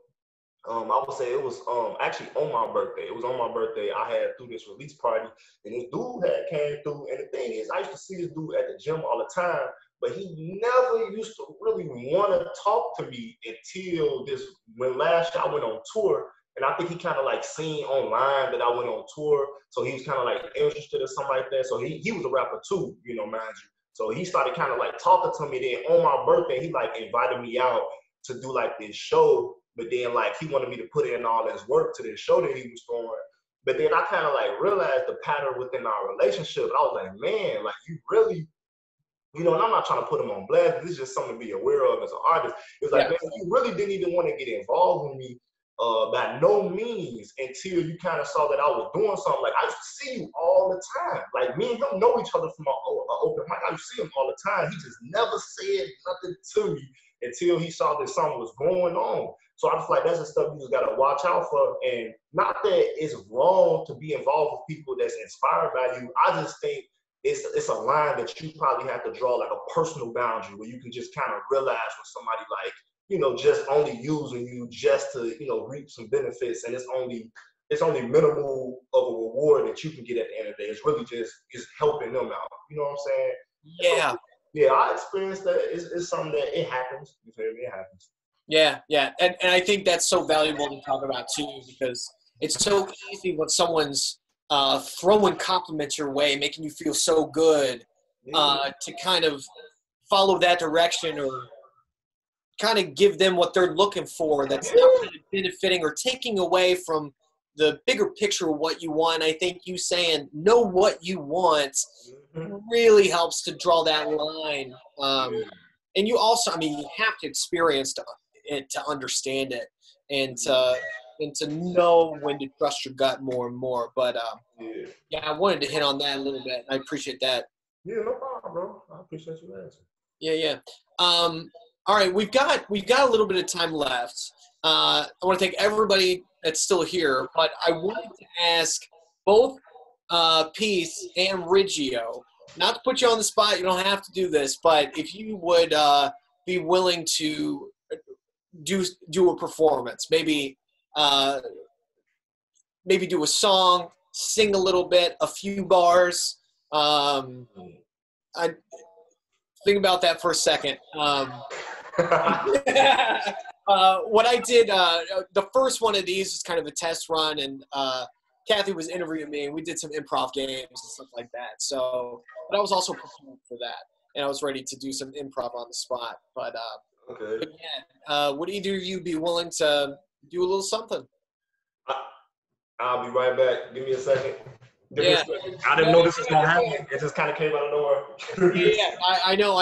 I would say it was actually on my birthday. It was on my birthday. I had threw this release party, and this dude had came through. And the thing is, I used to see this dude at the gym all the time, but he never used to really want to talk to me until when last year I went on tour. And I think he kind of like seen online that I went on tour. So he was kind of like interested or something like that. So he was a rapper too, you know, mind you. So he started kind of like talking to me. Then on my birthday, he like invited me out to do like this show. But then like he wanted me to put in all this work to this show that he was doing. But then I kind of like realized the pattern within our relationship. I was like, man, like you really, you know, and I'm not trying to put him on blast. This is just something to be aware of as an artist. It was like, man, you really didn't even want to get involved with me by no means until you kind of saw that I was doing something. Like I used to see you all the time. Like me and him know each other from an open mic. I used to see him all the time. He just never said nothing to me until he saw that something was going on. So I was like, that's the stuff you just gotta watch out for. And not that it's wrong to be involved with people that's inspired by you. I just think it's a line that you probably have to draw, like a personal boundary where you can just kind of realize when somebody like, you know, just only using you just to, you know, reap some benefits, and it's only minimal of a reward that you can get at the end of the day. It's really just helping them out. You know what I'm saying? Yeah. So, yeah, I experienced that. It's something that it happens. You feel me? It happens. Yeah. And I think that's so valuable to talk about too, because it's so easy when someone's throwing compliments your way, making you feel so good, to kind of follow that direction or kind of give them what they're looking for that's not really benefiting or taking away from the bigger picture of what you want. I think you saying know what you want really helps to draw that line. And you also, I mean, you have to experience it to understand it and to know when to trust your gut more and more. But yeah, I wanted to hit on that a little bit. I appreciate that. Yeah, no problem, bro. I appreciate you answering. Yeah. All right, we've got a little bit of time left. I want to thank everybody that's still here, but I wanted to ask both Peace and Riggio, not to put you on the spot, you don't have to do this, but if you would be willing to do a performance, maybe do a song, sing a little bit, a few bars. I think about that for a second. What I did, the first one of these was kind of a test run, and Kathy was interviewing me, and we did some improv games and stuff like that. So, but I was also prepared for that, and I was ready to do some improv on the spot. But, okay. But yeah, would either of you be willing to do a little something? I'll be right back. Give me a second. Yeah. I didn't know this was gonna happen. It just kind of came out of nowhere. Yeah, I know.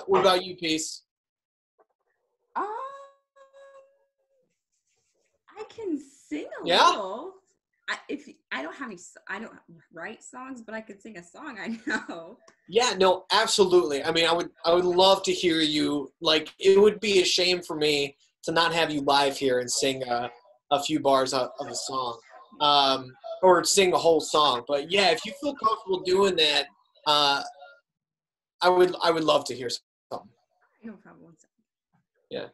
What about you, Peace? I can sing a Yeah? little. I don't write songs, but I could sing a song. I know. Yeah, no, absolutely. I mean, I would love to hear you. Like, it would be a shame for me to not have you live here and sing a few bars of a song, or sing a whole song. But yeah, if you feel comfortable doing that, I would love to hear something. No problem. 1 second. Yeah.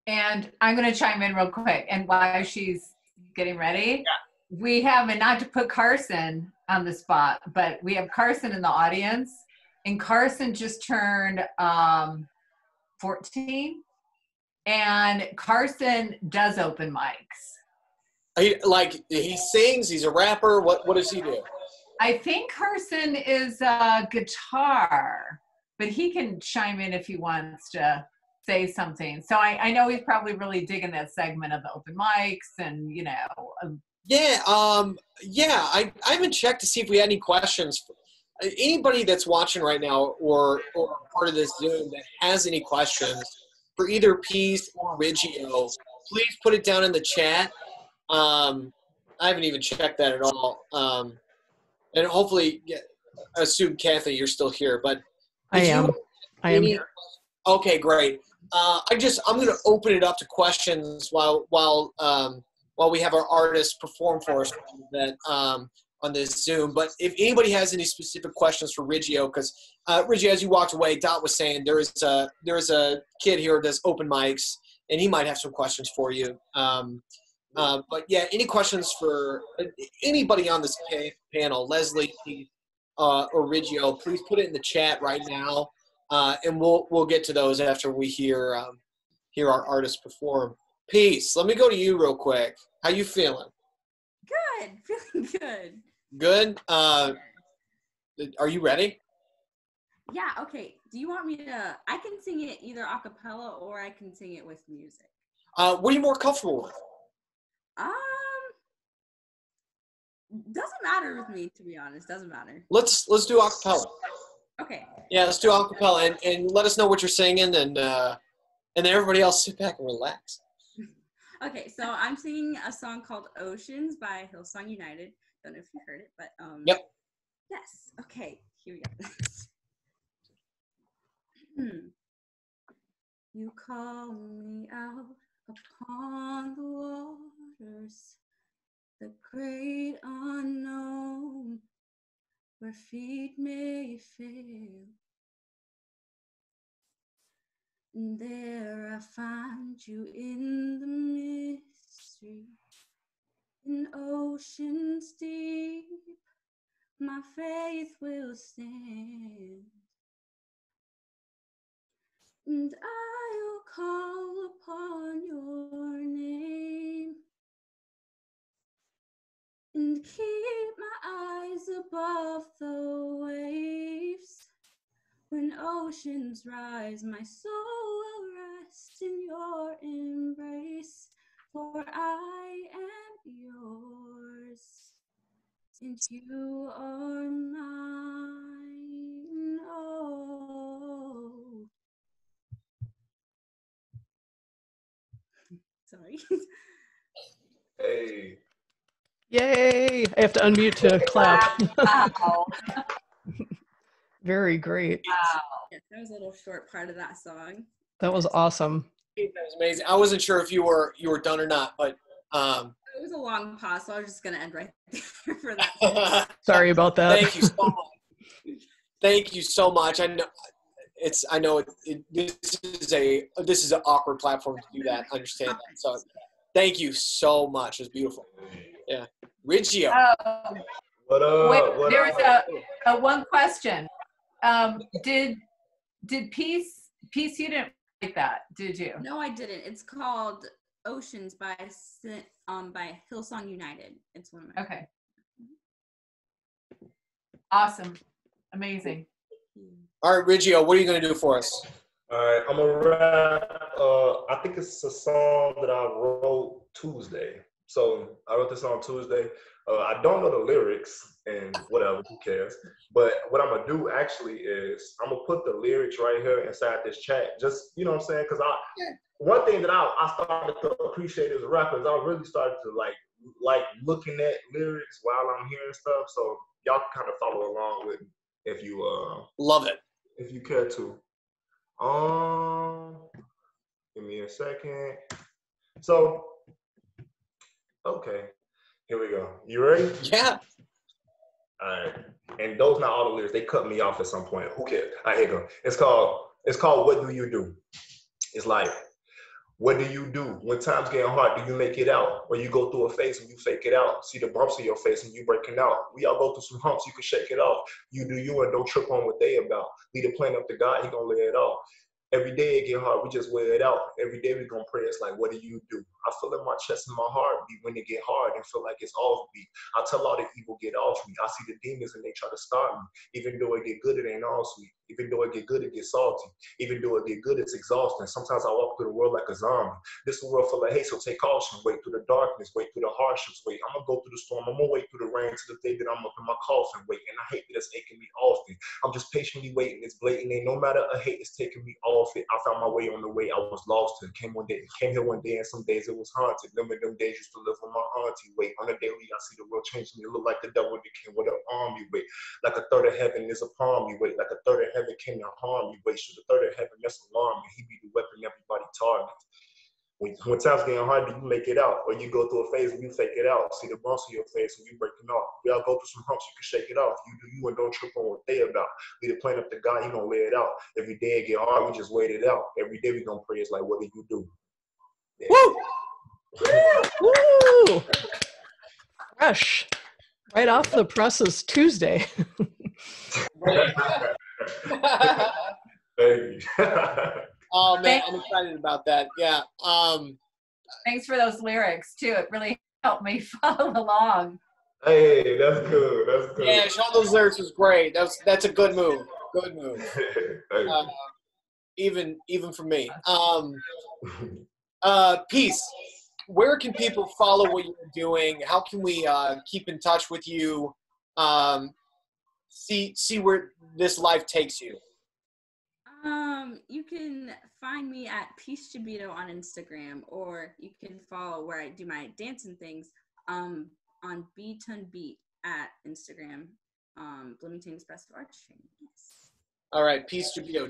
And I'm going to chime in real quick. And while she's getting ready, we have, and not to put Carson on the spot, but we have Carson in the audience. And Carson just turned 14. And Carson does open mics. He sings, he's a rapper. What does he do? I think Carson is a guitar, but he can chime in if he wants to say something. So I know he's probably really digging that segment of the open mics and, you know. I haven't checked to see if we had any questions. Anybody that's watching right now or part of this Zoom that has any questions for either Peace or Riggio, please put it down in the chat. I haven't even checked that at all. And hopefully, assume Kathy, you're still here. But I am here. Okay, great. I'm going to open it up to questions while we have our artists perform for us on this Zoom. But if anybody has any specific questions for Riggio, because Riggio, as you walked away, Dot was saying there is a kid here who does open mics, and he might have some questions for you. But yeah, any questions for anybody on this panel? Leslie, or Riggio, please put it in the chat right now, and we'll get to those after we hear our artists perform. Peace. Let me go to you real quick. How you feeling? Good. Feeling good. Good. Are you ready? Yeah, okay. Do you want me to I can sing it either a cappella or I can sing it with music. What are you more comfortable with? Doesn't matter with me, to be honest. Doesn't matter. Let's do a cappella. Okay. Yeah, let's do a cappella and let us know what you're singing, and then everybody else sit back and relax. Okay, so I'm singing a song called Oceans by Hillsong United. Don't know if you heard it, but Yep. Yes. Okay, here we go. You call me out upon the waters, the great unknown, where feet may fail. And there I find you in the mystery, in oceans deep, my faith will stand. And I'll call upon your name and keep my eyes above the waves. When oceans rise, my soul will rest in your embrace, for I am yours and you are mine. Oh. Sorry. Hey. Yay! I have to unmute to clap. Wow. Very great. Wow. Yes, that was a little short part of that song. That was awesome. That was amazing. I wasn't sure if you were done or not, but It was a long pause, so I was just gonna end right there for that. Sorry about that. Thank you so much. Thank you so much. I know this is an awkward platform to do that. I understand that. So thank you so much. It was beautiful. Yeah. Riggio. What up? Wait, there was a one question. Did Peace you didn't write that, did you? No, I didn't. It's called Oceans by Hillsong United. It's one of my Okay. Awesome. Amazing. All right, Riggio, what are you going to do for us? All right, I'm gonna rap. I think it's a song that I wrote Tuesday. So I wrote this on Tuesday. I don't know the lyrics and whatever, who cares? But what I'm gonna do actually is I'm gonna put the lyrics right here inside this chat. Just, you know what I'm saying? Because one thing that I started to appreciate as a rapper is I really started to like looking at lyrics while I'm hearing stuff. So y'all can kind of follow along with me if you Love it. if you care to. Give me a second. So, okay, here we go. You ready? Yeah. All right. And those not all the lyrics. They cut me off at some point. Who cares? All right, here you go. It's called What Do You Do? It's like, what do you do when times getting hard? Do you make it out? Or you go through a phase and you fake it out? See the bumps in your face and you breaking out. We all go through some humps, you can shake it off. You do you and don't trip on what they about. Lead the plan up to God, he gonna lay it off. Every day it get hard, we just wear it out. Every day we gonna pray, it's like, what do you do? I feel in my chest and my heart beat when it get hard and feel like it's off beat. I tell all the evil get off me. I see the demons and they try to start me. Even though it get good, it ain't all sweet. Even though it get good, it gets salty. Even though it get good, it's exhausting. Sometimes I walk through the world like a zombie. This is a world full of hate, so take caution. Wait through the darkness, wait through the hardships, wait. I'm gonna go through the storm, I'm gonna wait through the rain to the day that I'm up in my coffin, wait. And I hate that it's aching me often. I'm just patiently waiting, it's blatant. Ain't no matter a hate is taking me off it. I found my way on the way I was lost and came here one day and some days it was haunted. Them days used to live with my auntie. Wait, on a daily I see the world changing. It look like the devil that came with an army. Wait, like a third of heaven is upon me. Wait, like a third of heaven came to harm me. Wait, shoot, the third of heaven, that's alarming. He be the weapon everybody targets. When times getting hard, do you make it out? Or you go through a phase and you fake it out. See the bumps in your face and you breaking off. We all go through some humps, you can shake it off. You do you and don't trip on what they about. Lead the plan up to God, he gonna lay it out. Every day it get hard, we just wait it out. Every day we gonna pray, it's like, what do you do? Yeah. Woo! Woo! Fresh. Right off the presses Tuesday. Thank you. Oh man, I'm excited about that. Yeah. Thanks for those lyrics too. It really helped me follow along. Hey, that's good. That's good. Yeah, Sean, those lyrics was great. That's a good move. Good move. Even for me. Peace. Where can people follow what you're doing? How can we keep in touch with you? See where this life takes you. You can find me at Peace Jabito on Instagram, or you can follow where I do my dancing things on B-Ton Beat at Instagram. Bloomington Express Arts Training. Yes. All right, Peace Jabito.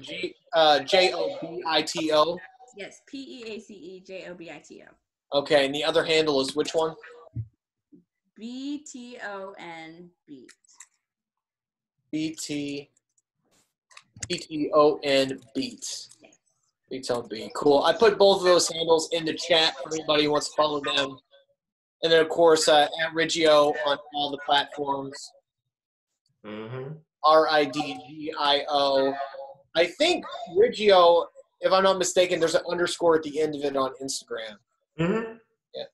Jobito. Yes, PeaceJobito. Okay, and the other handle is which one? BTON Beat. BTON Beat. BTON Beat. Cool. I put both of those handles in the chat for anybody who wants to follow them. And then, of course, at Riggio on all the platforms. Mm-hmm. RIDGIO. I think Riggio, if I'm not mistaken, there's an underscore at the end of it on Instagram. Mm-hmm. Yeah.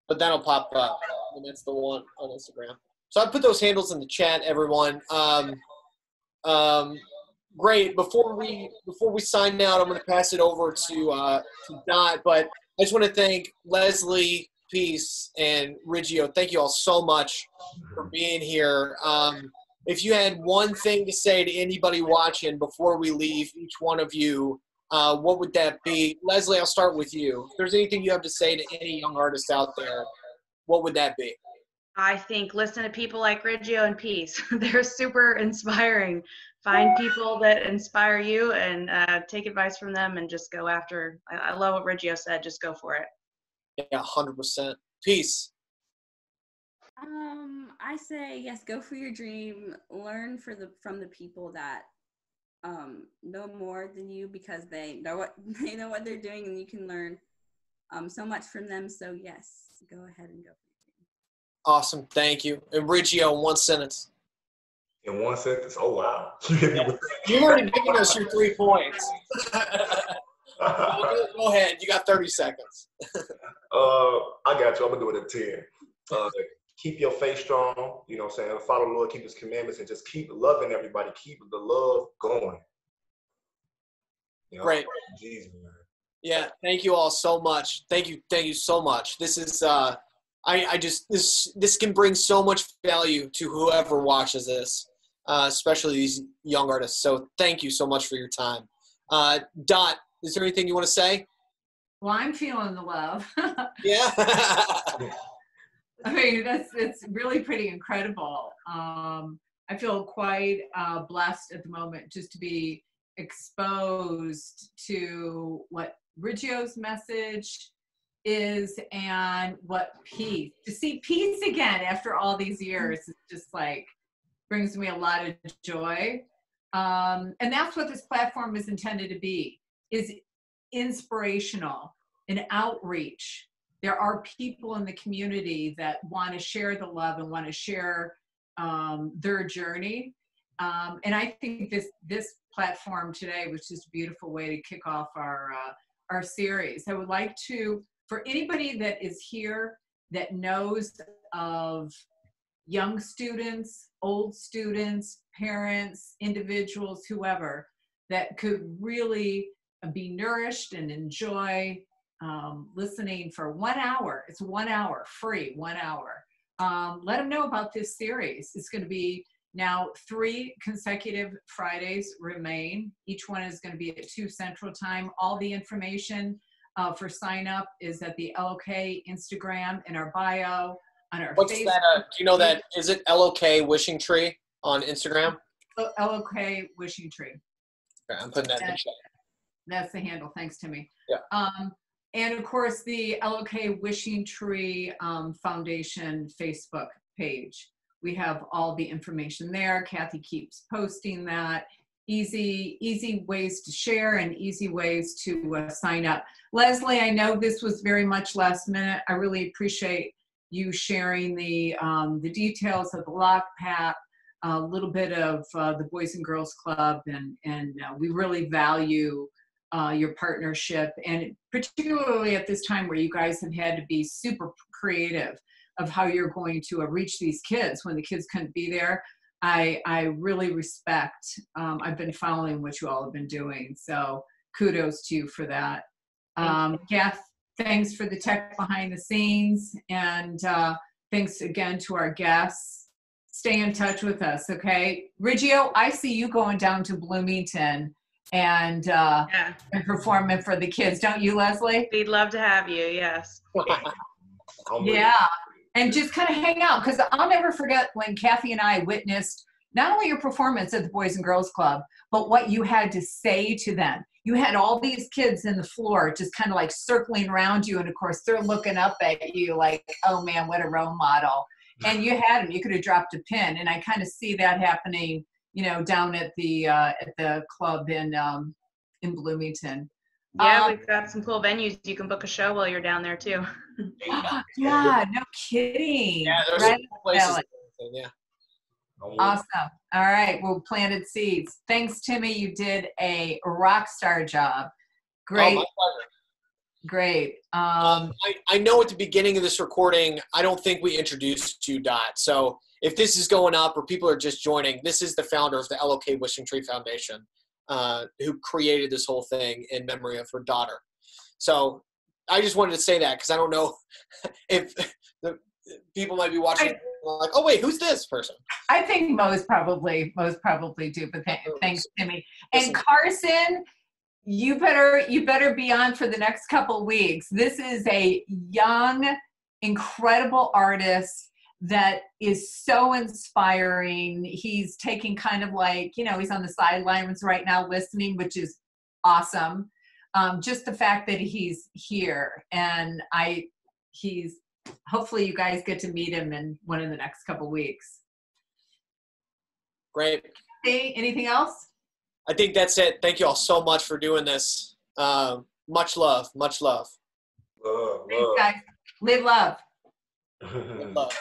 But that'll pop up. And that's the one on Instagram. So I put those handles in the chat, everyone. Great. Before we sign out, I'm going to pass it over to Dot. But I just want to thank Leslie, Peace, and Riggio. Thank you all so much for being here. If you had one thing to say to anybody watching before we leave, each one of you, what would that be? Leslie, I'll start with you. If there's anything you have to say to any young artist out there, what would that be? I think listen to people like Riggio and Peace. They're super inspiring. Find people that inspire you and take advice from them and just go after. I love what Riggio said. Just go for it. Yeah, 100%. Peace. I say yes. Go for your dream. Learn from the people that know more than you, because they know what they're doing, and you can learn so much from them. So yes, go ahead and go for your dream. Awesome. Thank you. And Riggio, in one sentence. In one sentence? Oh, wow. You've already given us your 3 points. Go ahead. You got 30 seconds. I got you. I'm going to do it in 10. Keep your faith strong. You know what I'm saying? Follow the Lord, keep his commandments, and just keep loving everybody. Keep the love going. You know, Great. Jesus, man. Yeah. Thank you all so much. Thank you so much. This is this can bring so much value to whoever watches this, especially these young artists. So thank you so much for your time. Dot, is there anything you want to say? Well, I'm feeling the love. Yeah. I mean, it's really pretty incredible. I feel quite blessed at the moment just to be exposed to what Riggio's message is and what peace. To see peace again after all these years is just like brings me a lot of joy. And that's what this platform is intended to be, is inspirational and outreach. There are people in the community that want to share the love and want to share their journey. And I think this platform today was just a beautiful way to kick off our series. I would like to, for anybody that is here that knows of young students, old students, parents, individuals, whoever, that could really be nourished and enjoy listening for 1 hour. It's 1 hour, free, 1 hour. Let them know about this series. It's going to be now 3 consecutive Fridays remain. Each one is going to be at 2 Central Time. All the information for sign up is at the LOK Instagram in our bio, on our What's Facebook. that? Do you know that? Is it LOK Wishing Tree on Instagram? LOK Wishing Tree. Okay, I'm putting that in the chat. That's the handle. Thanks, Timmy. Yeah. And of course, the LOK Wishing Tree Foundation Facebook page. We have all the information there. Kathy keeps posting that. Easy ways to share and easy ways to sign up. Leslie, I know this was very much last minute. I really appreciate you sharing the details of the a little bit of the Boys and Girls Club, and we really value your partnership, and particularly at this time where you guys have had to be super creative of how you're going to reach these kids when the kids couldn't be there. I really respect. I've been following what you all have been doing, so kudos to you for that. Gath, thanks for the tech behind the scenes, and thanks again to our guests. Stay in touch with us, okay? Riggio, I see you going down to Bloomington and performing for the kids, don't you, Leslie? We'd love to have you, yes. Yeah, and just kind of hang out, because I'll never forget when Kathy and I witnessed not only your performance at the Boys and Girls Club, but what you had to say to them. You had all these kids in the floor just kind of like circling around you, and of course they're looking up at you like, oh man, what a role model. And you had them, you could have dropped a pin, and I kind of see that happening, you know, down at the club in Bloomington. Yeah, we've got some cool venues. You can book a show while you're down there too. Yeah, no kidding. Yeah, there's right? places. Yeah. Awesome. All right. Well, planted seeds. Thanks, Timmy. You did a rock star job. Great. Oh, my pleasure. Great. I know at the beginning of this recording, I don't think we introduced you, Dot. So if this is going up or people are just joining, this is the founder of the LOK Wishing Tree Foundation, who created this whole thing in memory of her daughter. So I just wanted to say that because I don't know if the people might be watching like, oh wait, who's this person? I think most probably do, but thanks, Timmy. And Carson, you better be on for the next couple weeks. This is a young, incredible artist that is so inspiring. He's taking kind of like, you know, he's on the sidelines right now listening, which is awesome. Just the fact that he's here, and hopefully you guys get to meet him in one of the next couple weeks. Great. Hey, anything else? I think that's it. Thank you all so much for doing this. Much love. Much love. Love. Thanks, guys. Live love. Live love.